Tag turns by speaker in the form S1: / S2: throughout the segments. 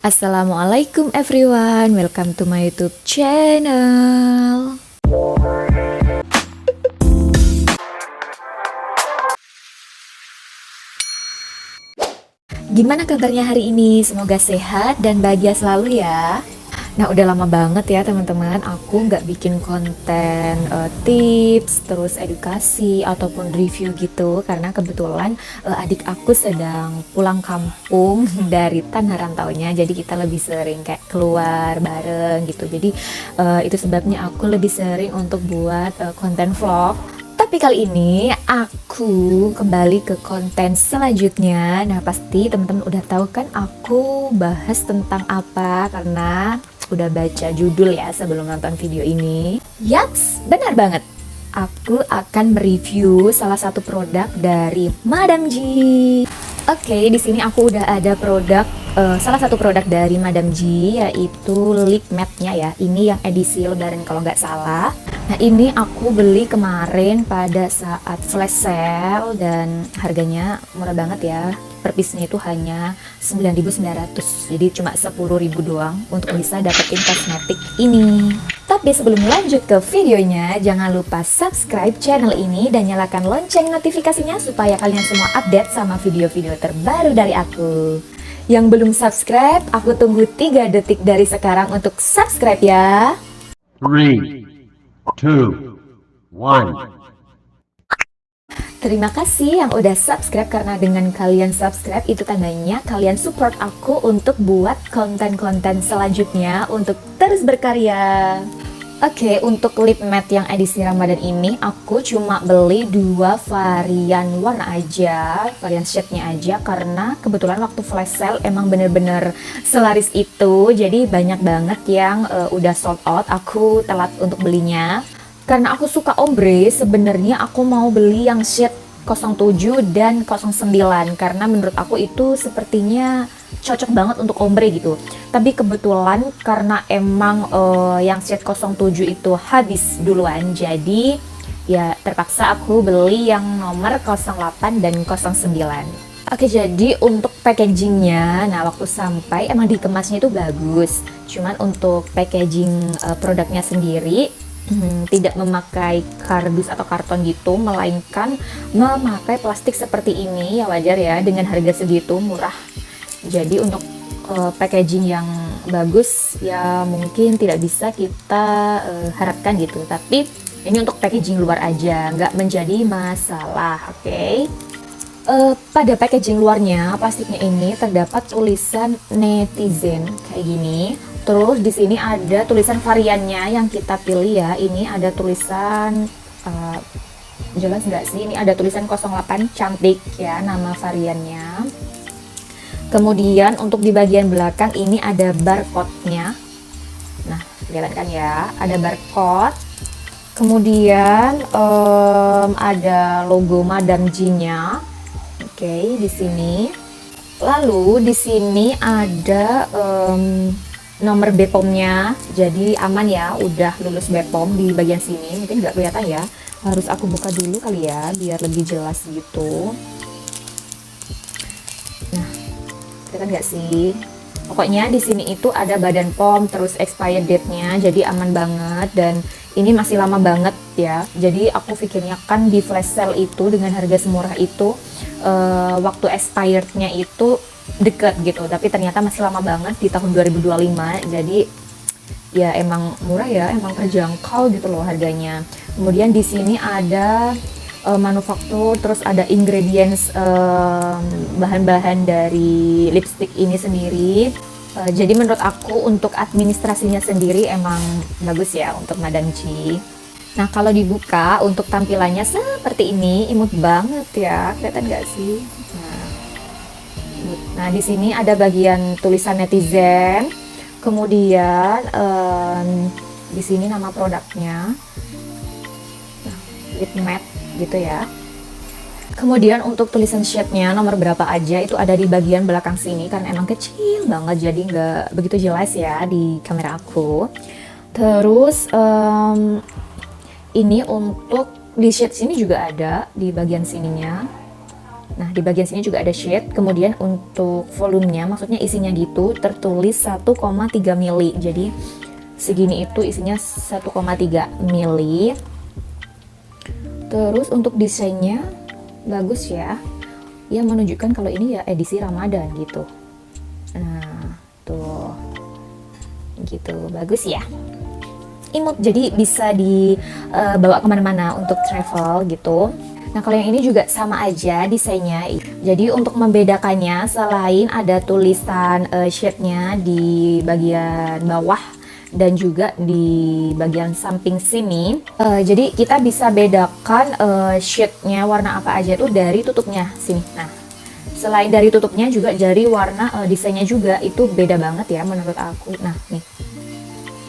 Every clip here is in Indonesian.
S1: Assalamualaikum everyone, welcome to my YouTube channel. Gimana kabarnya hari ini? Semoga sehat dan bahagia selalu ya. Nah, udah lama banget ya teman-teman aku nggak bikin konten tips, terus edukasi ataupun review gitu, karena kebetulan adik aku sedang pulang kampung dari tanah rantaunya, jadi kita lebih sering kayak keluar bareng gitu. Jadi itu sebabnya aku lebih sering untuk buat konten vlog. Tapi kali ini aku kembali ke konten selanjutnya. Nah, pasti teman-teman udah tahu kan aku bahas tentang apa, karena udah baca judul ya sebelum nonton video ini. Yaps, benar banget. Aku akan mereview salah satu produk dari Madam G. Oke, di sini aku udah ada produk, salah satu produk dari Madam G, yaitu lip matte-nya ya. Ini yang edisi lebaran kalau nggak salah. Nah, ini aku beli kemarin pada saat flash sale dan harganya murah banget ya. Per piece-nya itu hanya 9.900, jadi cuma 10.000 doang untuk bisa dapetin kosmetik ini. Tapi sebelum lanjut ke videonya, jangan lupa subscribe channel ini dan nyalakan lonceng notifikasinya supaya kalian semua update sama video-video terbaru dari aku. Yang belum subscribe, aku tunggu 3 detik dari sekarang untuk subscribe ya.
S2: 3, 2, 1.
S1: Terima kasih yang udah subscribe, karena dengan kalian subscribe itu tandanya kalian support aku untuk buat konten-konten selanjutnya untuk terus berkarya. Oke, untuk lip matte yang edisi Ramadan ini aku cuma beli 2 varian warna aja, varian shade-nya aja, karena kebetulan waktu flash sale emang bener-bener selaris itu, jadi banyak banget yang udah sold out. Aku telat untuk belinya. Karena aku suka ombre, sebenarnya aku mau beli yang shade 07 dan 09, karena menurut aku itu sepertinya cocok banget untuk ombre gitu. Tapi kebetulan karena emang yang shade 07 itu habis duluan, jadi ya terpaksa aku beli yang nomor 08 dan 09. Oke, jadi untuk packagingnya, nah waktu sampai emang dikemasnya itu bagus. Cuman untuk packaging produknya sendiri tidak memakai kardus atau karton gitu, melainkan memakai plastik seperti ini. Ya wajar ya, dengan harga segitu murah. Jadi untuk packaging yang bagus ya mungkin tidak bisa kita harapkan gitu. Tapi ini untuk packaging luar aja, nggak menjadi masalah, oke? Pada packaging luarnya, plastiknya ini terdapat tulisan netizen kayak gini. Terus di sini ada tulisan variannya yang kita pilih ya. Ini ada tulisan jelas nggak sih? Ini ada tulisan 08, cantik ya nama variannya. Kemudian untuk di bagian belakang ini ada barcode-nya. Nah, kelihatan kan ya? Ada barcode. Kemudian ada logo Madam G-nya. Oke, di sini. Lalu di sini ada nomor BPOM-nya, jadi aman ya, udah lulus BPOM di bagian sini. Mungkin nggak kelihatan ya, harus aku buka dulu kali ya biar lebih jelas gitu. Nah, kelihatan nggak sih? Pokoknya di sini itu ada badan POM, terus expired date-nya, jadi aman banget. Dan ini masih lama banget ya, jadi aku pikirnya kan di flash sale itu dengan harga semurah itu waktu expired-nya itu deket gitu, tapi ternyata masih lama banget di tahun 2025. Jadi ya emang murah ya, emang terjangkau gitu loh harganya. Kemudian di sini ada manufaktur, terus ada ingredients, bahan-bahan dari lipstick ini sendiri. Jadi menurut aku untuk administrasinya sendiri emang bagus ya untuk Madam G. Nah, kalau dibuka untuk tampilannya seperti ini, imut banget ya, kelihatan nggak sih? Nah, di sini ada bagian tulisan netizen, kemudian di sini nama produknya, lip matte gitu ya. Kemudian untuk tulisan shade-nya nomor berapa aja itu ada di bagian belakang sini, karena emang kecil banget jadi nggak begitu jelas ya di kamera aku. Terus ini untuk di shade sini juga ada di bagian sininya. Nah, di bagian sini juga ada shade. Kemudian untuk volumenya, maksudnya isinya gitu, tertulis 1,3 mili. Jadi segini itu isinya 1,3 mili. Terus untuk desainnya bagus ya. Ya menunjukkan kalau ini ya edisi Ramadan gitu. Nah, tuh. Gitu, bagus ya. Imut, jadi bisa dibawa kemana-mana untuk travel gitu. Nah, kalau yang ini juga sama aja desainnya. Jadi untuk membedakannya, selain ada tulisan shade-nya di bagian bawah dan juga di bagian samping sini, jadi kita bisa bedakan shade-nya warna apa aja itu dari tutupnya sini. Nah, selain dari tutupnya juga dari warna desainnya juga itu beda banget ya menurut aku. Nah, nih.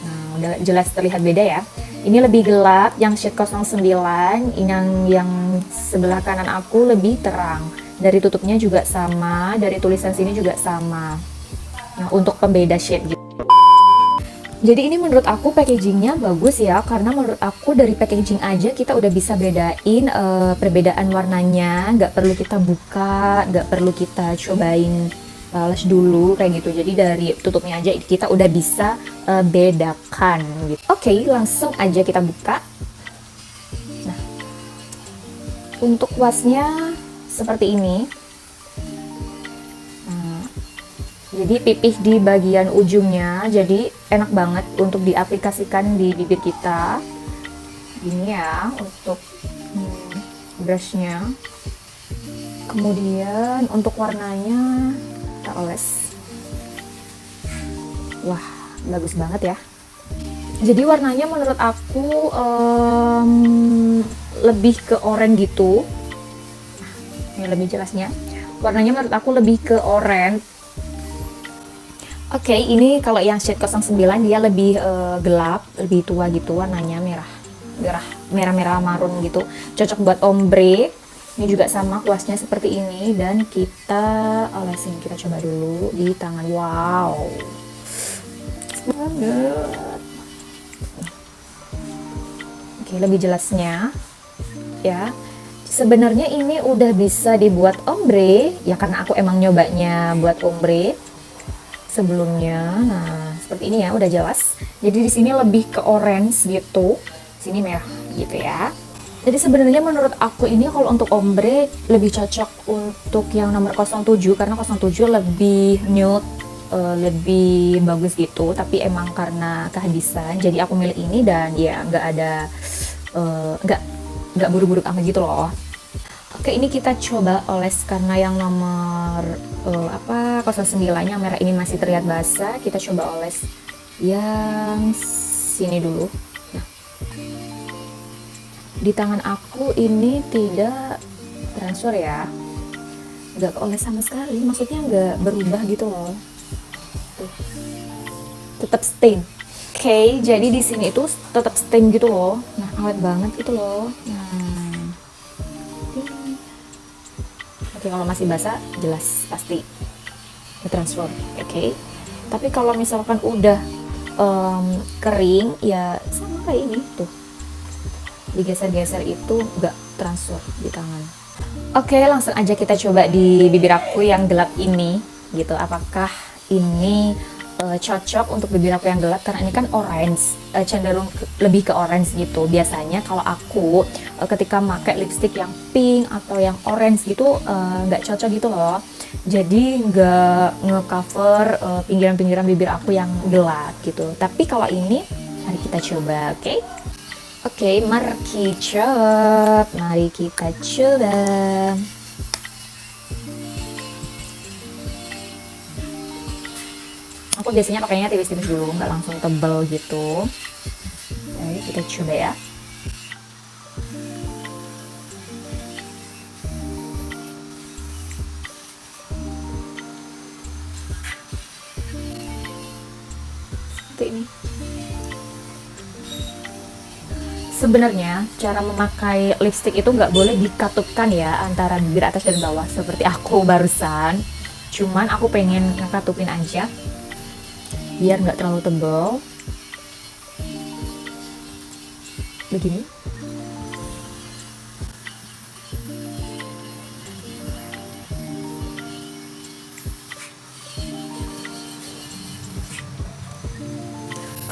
S1: Nah, udah jelas terlihat beda ya. Ini lebih gelap yang shade 09, yang sebelah kanan aku lebih terang. Dari tutupnya juga sama, dari tulisan sini juga sama. Nah, untuk pembeda shade gitu. Jadi ini menurut aku packagingnya bagus ya, karena menurut aku dari packaging aja kita udah bisa bedain perbedaan warnanya, nggak perlu kita buka, nggak perlu kita cobain les dulu kayak gitu. Jadi dari tutupnya aja kita udah bisa bedakan gitu. Oke, langsung aja kita buka. Nah, untuk kuasnya seperti ini. Jadi pipih di bagian ujungnya, jadi enak banget untuk diaplikasikan di bibir kita. Gini ya untuk brushnya. Kemudian untuk warnanya kita oles. Wah, bagus banget ya. Jadi warnanya menurut aku lebih ke oranye gitu. Ini lebih jelasnya. Warnanya menurut aku lebih ke oranye. Oke, ini kalau yang shade 09 dia lebih gelap, lebih tua gitu, warnanya merah marun gitu. Cocok buat ombre. Ini juga sama kuasnya seperti ini dan kita olesin. Kita coba dulu di tangan. Wow. Banget. Oke, lebih jelasnya ya. Sebenarnya ini udah bisa dibuat ombre ya, karena aku emang nyobanya buat ombre sebelumnya. Nah, seperti ini ya, udah jelas. Jadi di sini lebih ke orange gitu, sini merah gitu ya. Jadi sebenarnya menurut aku ini kalau untuk ombre lebih cocok untuk yang nomor 07, karena 07 lebih nude, lebih bagus gitu. Tapi emang karena kehabisan, jadi aku milih ini dan ya nggak buru-buru amat gitu loh. Oke, ini kita coba oles karena yang nomor 09-nya merah ini masih terlihat basah. Kita coba oles yang sini dulu. Nah, di tangan aku ini tidak transfer ya, nggak keoles sama sekali. Maksudnya nggak berubah gitu loh. Tuh. Tetap stain. Oke, jadi di sini itu tetap stain gitu loh. Nah, awet banget gitu loh. Nah. Oke, kalau masih basah jelas pasti transfer. Oke. Tapi kalau misalkan udah kering ya sama kayak ini tuh. Digeser-geser itu nggak transfer di tangan. Oke, langsung aja kita coba di bibir aku yang gelap ini gitu. Apakah ini cocok untuk bibir aku yang gelap, karena ini kan orange, cenderung lebih ke orange gitu. Biasanya kalau aku ketika pakai lipstick yang pink atau yang orange gitu nggak cocok gitu loh. Jadi nggak ngecover pinggiran-pinggiran bibir aku yang gelap gitu. Tapi kalau ini mari kita coba, oke? Oke, mari kita coba. Aku biasanya pakainya tipis-tipis dulu, nggak langsung tebel gitu. Oke, kita coba ya. Seperti ini. Sebenarnya cara memakai lipstick itu nggak boleh dikatupkan ya antara bibir atas dan bawah seperti aku barusan. Cuman aku pengen ngekatupin aja biar nggak terlalu tebal. Begini.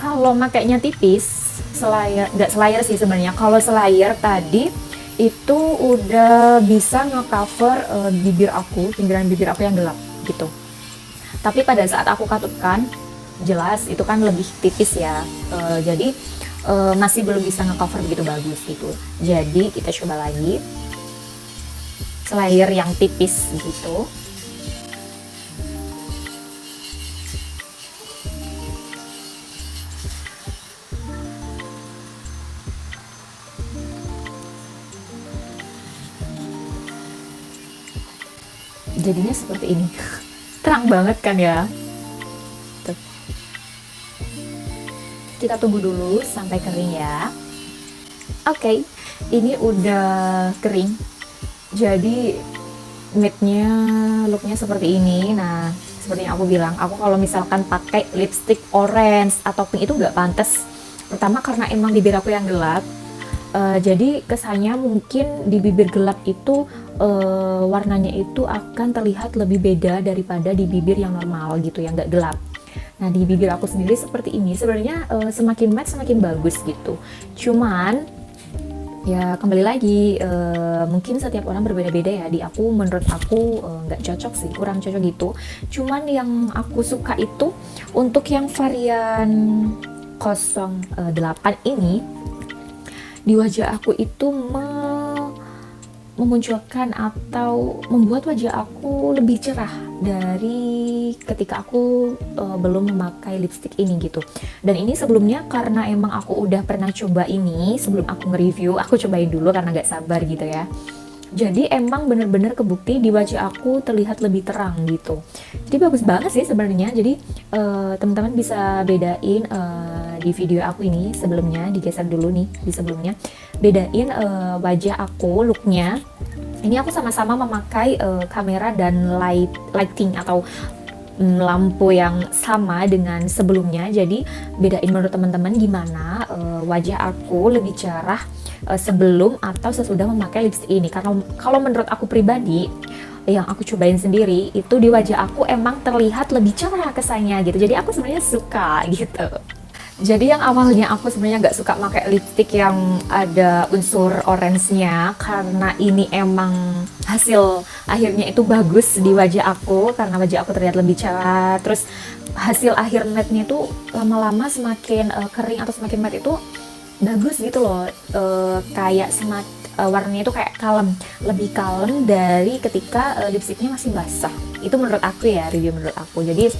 S1: kalau makainya tipis, selayar nggak selayar sih sebenarnya. Kalau selayar tadi itu udah bisa ngecover bibir aku, pinggiran bibir aku yang gelap gitu. Tapi pada saat aku katupkan, jelas itu kan lebih tipis ya. Jadi masih belum bisa ngecover begitu bagus gitu. Jadi kita coba lagi selayar yang tipis gitu. Jadinya seperti ini. Terang banget kan ya. Tuh. Kita tunggu dulu sampai kering ya. Oke, ini udah kering. Jadi matte-nya looknya seperti ini. Nah, seperti yang aku bilang, aku kalau misalkan pakai lipstick orange atau pink itu nggak pantas. Pertama karena emang bibir aku yang gelap. Jadi kesannya mungkin di bibir gelap itu warnanya itu akan terlihat lebih beda daripada di bibir yang normal gitu, yang nggak gelap. Nah, di bibir aku sendiri seperti ini. Sebenarnya semakin matte semakin bagus gitu. Cuman ya kembali lagi, mungkin setiap orang berbeda-beda ya. Di aku, menurut aku nggak cocok sih, kurang cocok gitu. Cuman yang aku suka itu untuk yang varian 08 ini, di wajah aku itu memunculkan atau membuat wajah aku lebih cerah dari ketika aku belum memakai lipstick ini gitu. Dan ini sebelumnya karena emang aku udah pernah coba ini, sebelum aku nge-review aku cobain dulu karena gak sabar gitu ya. Jadi emang bener-bener kebukti di wajah aku terlihat lebih terang gitu. Jadi bagus banget sih sebenarnya. Jadi teman-teman bisa bedain di video aku ini sebelumnya, digeser dulu nih di sebelumnya, bedain wajah aku, looknya. Ini aku sama-sama memakai kamera dan lighting atau lampu yang sama dengan sebelumnya. Jadi bedain menurut teman-teman gimana wajah aku lebih cerah sebelum atau sesudah memakai lipstick ini. Karena kalau menurut aku pribadi, yang aku cobain sendiri itu di wajah aku emang terlihat lebih cerah kesannya gitu. Jadi aku sebenarnya suka gitu. Jadi yang awalnya aku sebenarnya nggak suka pakai lipstick yang ada unsur orange-nya, karena ini emang hasil akhirnya itu bagus di wajah aku karena wajah aku terlihat lebih cerah. Terus hasil akhir matte-nya itu lama-lama semakin kering atau semakin matte itu bagus gitu loh. Kayak warnanya itu kayak kalem, lebih kalem dari ketika lipstiknya masih basah. Itu menurut aku ya, review menurut aku. Jadi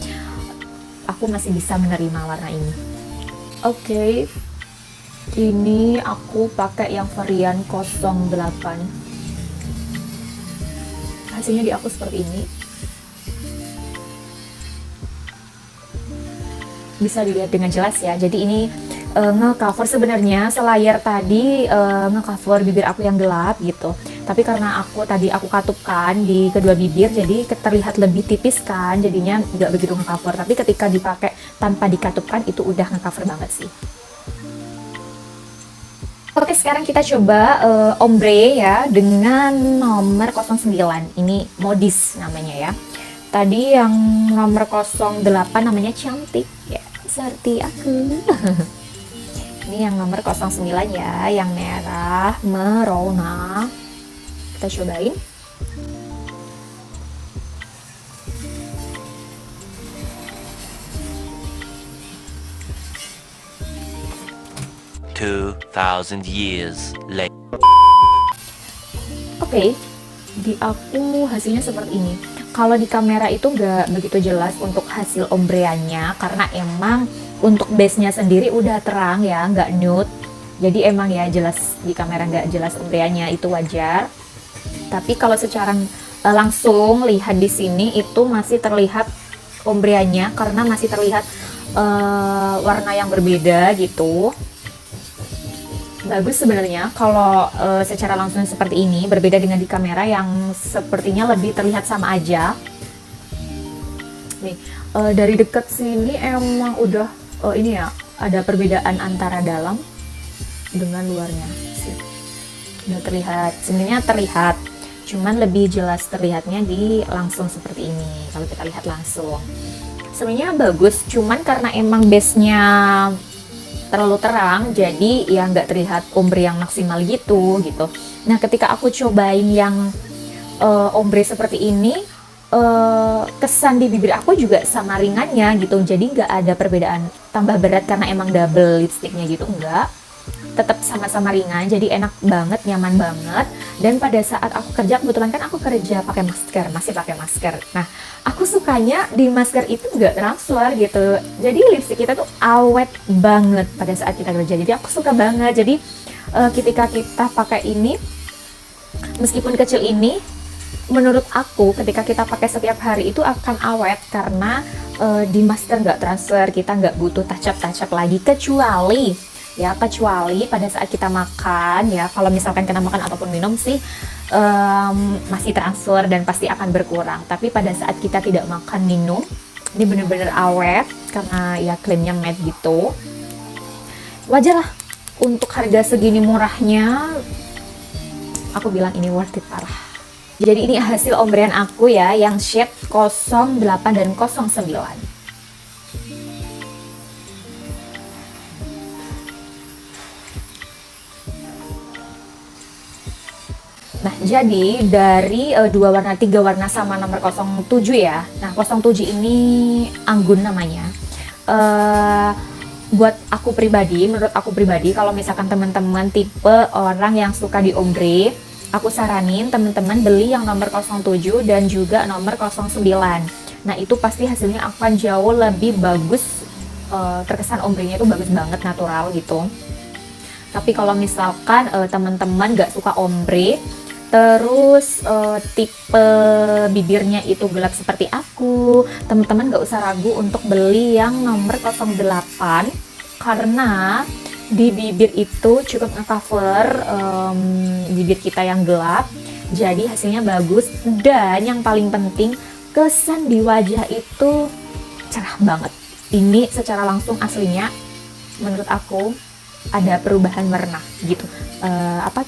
S1: aku masih bisa menerima warna ini. Oke, ini aku pakai yang varian 08. Hasilnya di aku seperti ini. Bisa dilihat dengan jelas ya. Jadi ini nge-cover sebenarnya selayar tadi, nge-cover bibir aku yang gelap gitu. Tapi karena aku katupkan di kedua bibir, jadi terlihat lebih tipis kan, jadinya nggak begitu nge-cover. Tapi ketika dipakai tanpa dikatupkan itu udah nge-cover banget sih. Oke, sekarang kita coba ombre ya dengan nomor 09. Ini modis namanya ya. Tadi yang nomor 08 namanya cantik ya, seperti aku. Ini yang nomor 09 ya, yang merah merona. Kita cobain.
S3: $2,000 later.
S1: Oke, di aku hasilnya seperti ini. Kalau di kamera itu nggak begitu jelas untuk hasil ombreannya, karena emang untuk base-nya sendiri udah terang ya, nggak nude. Jadi emang ya jelas di kamera nggak jelas ombreannya, itu wajar. Tapi kalau secara langsung lihat di sini itu masih terlihat ombreannya, karena masih terlihat warna yang berbeda gitu. Bagus sebenarnya kalau secara langsung seperti ini, berbeda dengan di kamera yang sepertinya lebih terlihat sama aja. Nih, dari dekat sini emang udah ini ya, ada perbedaan antara dalam dengan luarnya sih. Udah terlihat, sebenarnya terlihat, cuman lebih jelas terlihatnya di langsung seperti ini kalau kita lihat langsung. Sebenarnya bagus, cuman karena emang base-nya terlalu terang, jadi ya nggak terlihat ombre yang maksimal gitu. Nah, ketika aku cobain yang ombre seperti ini, kesan di bibir aku juga sama ringannya gitu, jadi nggak ada perbedaan tambah berat karena emang double lipstiknya gitu, enggak, tetap sama-sama ringan, jadi enak banget, nyaman banget. Dan pada saat aku kerja, kebetulan kan aku kerja pakai masker, masih pakai masker. Nah, aku sukanya di masker itu nggak transfer gitu, jadi lipstik kita tuh awet banget pada saat kita kerja, jadi aku suka banget. Jadi ketika kita pakai ini, meskipun kecil ini, menurut aku ketika kita pakai setiap hari itu akan awet karena di masker nggak transfer, kita nggak butuh touch up lagi, kecuali pada saat kita makan ya, kalau misalkan kena makan ataupun minum sih masih transfer dan pasti akan berkurang. Tapi pada saat kita tidak makan minum, ini bener-bener awet karena ya klaimnya matte gitu. Wajar lah untuk harga segini murahnya, aku bilang ini worth it parah. Jadi ini hasil ombrean aku ya, yang shade 08 dan 09. Nah, jadi dari 3 warna sama nomor 07 ya. Nah, 07 ini anggun namanya. Buat aku pribadi, menurut aku pribadi, kalau misalkan teman-teman tipe orang yang suka di ombre, aku saranin teman-teman beli yang nomor 07 dan juga nomor 09. Nah, itu pasti hasilnya akan jauh lebih bagus, terkesan ombrenya itu bagus banget, natural gitu. Tapi kalau misalkan teman-teman gak suka ombre, terus tipe bibirnya itu gelap seperti aku, teman-teman gak usah ragu untuk beli yang nomor 08, karena di bibir itu cukup nge-cover bibir kita yang gelap, jadi hasilnya bagus. Dan yang paling penting, kesan di wajah itu cerah banget. Ini secara langsung aslinya menurut aku ada perubahan warna gitu,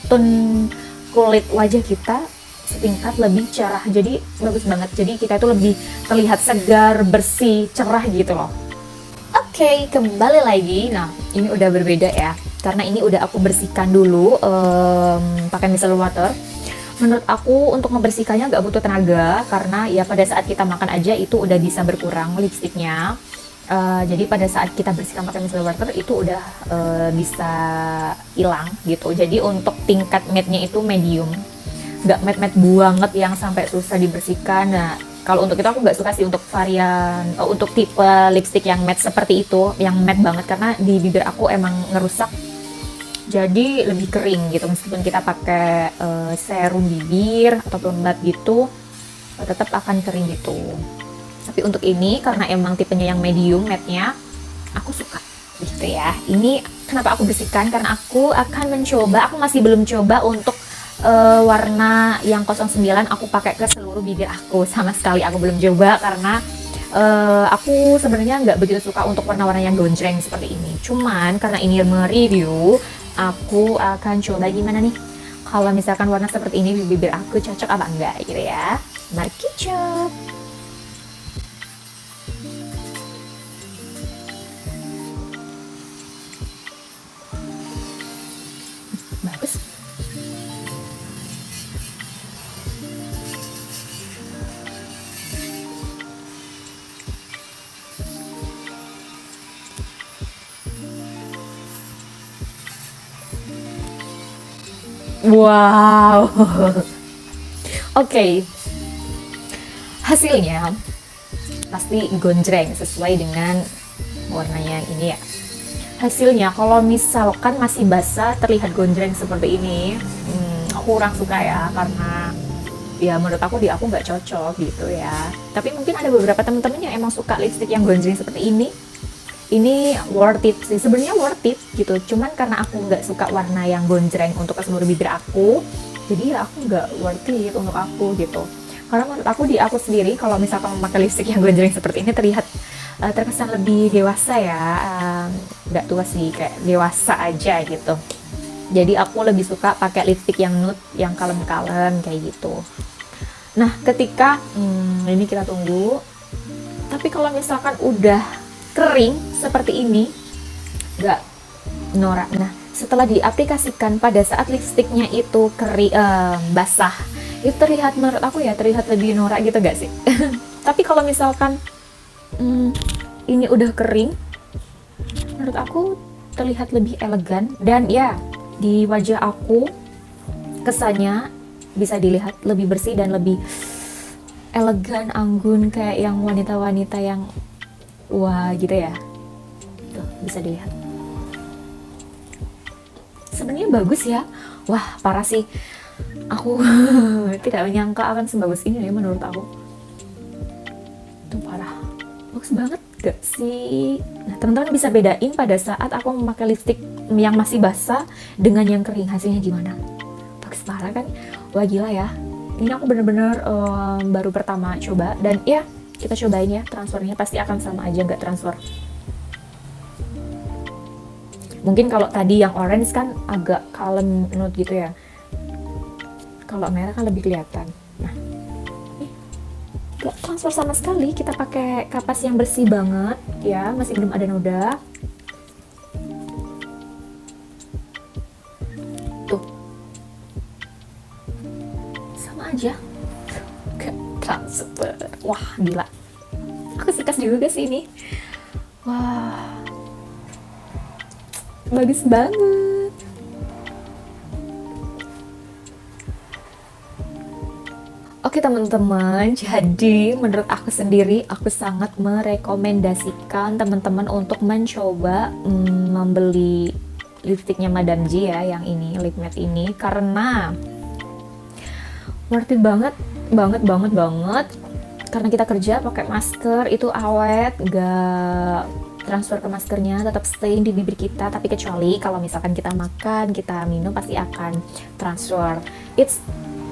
S1: tone kulit wajah kita setingkat lebih cerah, jadi bagus banget. Jadi kita itu lebih terlihat segar, bersih, cerah gitu loh. Oke, kembali lagi. Nah, ini udah berbeda ya, karena ini udah aku bersihkan dulu pakai micellar water. Menurut aku untuk membersihkannya nggak butuh tenaga, karena ya pada saat kita makan aja itu udah bisa berkurang lipstiknya. Jadi pada saat kita bersihkan pakai micellar water itu udah bisa hilang gitu. Jadi untuk tingkat matte-nya itu medium, nggak matte-matte banget yang sampai susah dibersihkan. Nah, kalau untuk itu aku nggak suka sih untuk varian, untuk tipe lipstick yang matte seperti itu, yang matte banget, karena di bibir aku emang ngerusak, jadi lebih kering gitu. Meskipun kita pakai serum bibir ataupun bat gitu, tetap akan kering gitu. Tapi untuk ini karena emang tipenya yang medium matte-nya, aku suka gitu ya. Ini kenapa aku bersihkan, karena aku akan mencoba, aku masih belum coba untuk warna yang 09 aku pakai ke seluruh bibir aku, sama sekali aku belum coba, karena aku sebenarnya nggak begitu suka untuk warna-warna yang gonjreng seperti ini. Cuman karena ini mereview, aku akan coba gimana nih kalau misalkan warna seperti ini di bibir aku cocok apa enggak gitu ya. Mari kicap. Bagus. Wow. Oke. Hasilnya pasti gonjreng sesuai dengan warnanya ini ya. Hasilnya kalau misalkan masih basah terlihat gonjreng seperti ini, aku kurang suka ya, karena ya menurut aku di aku nggak cocok gitu ya. Tapi mungkin ada beberapa teman-teman yang emang suka lipstick yang gonjreng seperti ini worth it sih, sebenarnya worth it gitu. Cuman karena aku nggak suka warna yang gonjreng untuk ke seluruh bibir aku, jadi ya aku nggak worth it untuk aku gitu. Karena menurut aku di aku sendiri, kalau misalkan memakai lipstick yang gonjreng seperti ini terlihat terkesan lebih dewasa ya, nggak tua sih, kayak dewasa aja gitu. Jadi aku lebih suka pakai lipstick yang nude, yang kalem-kalem kayak gitu. Nah, ketika ini kita tunggu. Tapi kalau misalkan udah kering seperti ini, norak. Nah, setelah diaplikasikan pada saat lipstiknya itu basah, itu terlihat, menurut aku ya, terlihat lebih norak gitu gak sih? Tapi kalau misalkan ini udah kering, menurut aku terlihat lebih elegan. Dan ya, di wajah aku kesannya bisa dilihat lebih bersih dan lebih elegan, anggun, kayak yang wanita-wanita yang wah gitu ya. Tuh, bisa dilihat. Sebenarnya bagus ya. Wah, parah sih. Aku tidak menyangka akan sebagus ini ya menurut aku. Itu parah. Bagus banget gak sih? Nah, teman-teman bisa bedain pada saat aku memakai lipstick yang masih basah dengan yang kering, hasilnya gimana? Bagus parah kan? Wah, gila ya. Ini aku bener-bener baru pertama coba. Dan ya, kita cobain ya, transfernya pasti akan sama aja gak transfer. Mungkin kalau tadi yang orange kan agak kalem nude gitu ya. Kalau merah kan lebih kelihatan. Nah, gak transfer sama sekali. Kita pakai kapas yang bersih banget ya, masih belum ada noda. Tuh, sama aja. Gak transfer. Wah, gila. Aku sikas juga sih ini. Wah, bagus banget. Oke teman-teman, jadi menurut aku sendiri, aku sangat merekomendasikan teman-teman untuk mencoba membeli lipstiknya Madame G ya, yang ini, lip matte ini, karena worth it banget. Karena kita kerja pakai masker, itu awet, gak transfer ke maskernya, tetap stay di bibir kita. Tapi kecuali kalau misalkan kita makan, kita minum, pasti akan transfer.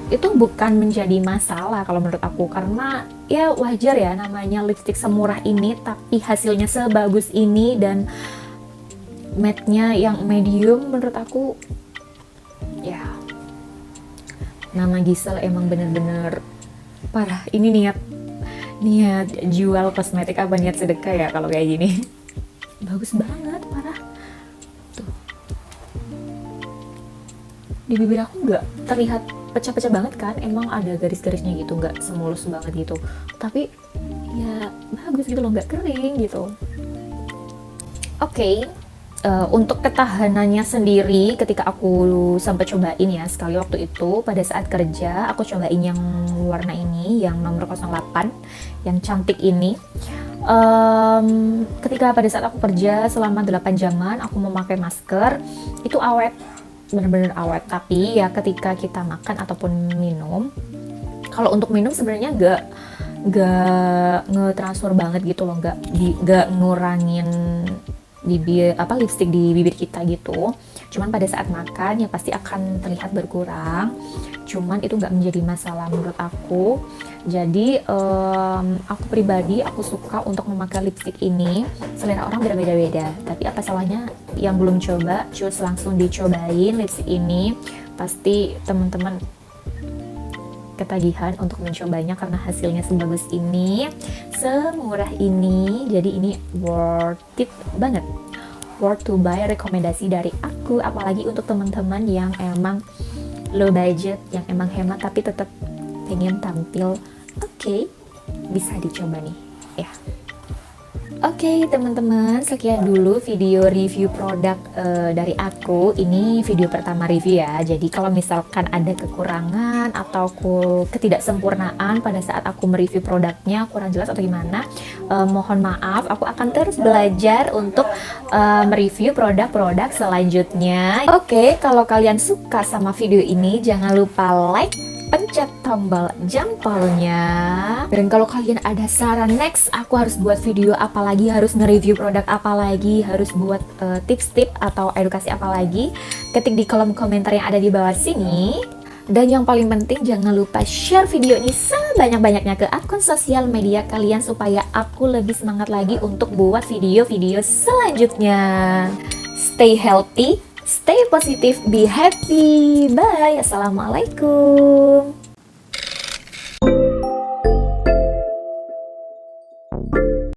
S1: Itu bukan menjadi masalah kalau menurut aku, karena ya wajar ya, namanya lipstick semurah ini tapi hasilnya sebagus ini dan matte-nya yang medium, menurut aku ya, nama Gisel emang bener-bener parah. Ini niat jual kosmetik apa niat sedekah ya kalau kayak gini. Bagus banget, parah. Tuh, di bibir aku nggak terlihat pecah-pecah banget kan, emang ada garis-garisnya gitu, nggak semulus banget gitu, tapi ya bagus gitu loh, nggak kering gitu. Oke. Untuk ketahanannya sendiri, ketika aku sempat cobain ya sekali waktu itu pada saat kerja, aku cobain yang warna ini, yang nomor 08, yang cantik ini. Ketika pada saat aku kerja selama 8 jaman, aku memakai masker, itu awet, bener-bener awet. Tapi ya ketika kita makan ataupun minum, kalau untuk minum sebenarnya gak nge-transfer banget gitu loh, gak ngurangin bibir lipstick di bibir kita gitu. Cuman pada saat makan ya pasti akan terlihat berkurang. Cuman itu nggak menjadi masalah menurut aku. Jadi aku pribadi, aku suka untuk memakai lipstick ini. Selera orang berbeda-beda, tapi apa salahnya yang belum coba, cus langsung dicobain lipstick ini. Pasti teman-teman ketagihan untuk mencobanya karena hasilnya sebagus ini, semurah ini. Jadi ini worth it banget, worth to buy, rekomendasi dari aku. Apalagi untuk teman-teman yang emang low budget, yang emang hemat tapi tetap pengen tampil oke, bisa dicoba nih ya. Oke teman-teman, sekian dulu video review produk dari aku. Ini video pertama review ya, jadi kalau misalkan ada kekurangan atau ketidaksempurnaan pada saat aku mereview produknya, kurang jelas atau gimana, mohon maaf. Aku akan terus belajar untuk mereview produk-produk selanjutnya. Oke, kalau kalian suka sama video ini, jangan lupa like, pencet tombol jempolnya. Dan kalau kalian ada saran next aku harus buat video apa lagi, harus nge-review produk apa lagi, harus buat tips-tips atau edukasi apa lagi, ketik di kolom komentar yang ada di bawah sini. Dan yang paling penting, jangan lupa share video ini sebanyak-banyaknya ke akun sosial media kalian supaya aku lebih semangat lagi untuk buat video-video selanjutnya. Stay healthy, stay positive, be happy. Bye. Assalamualaikum.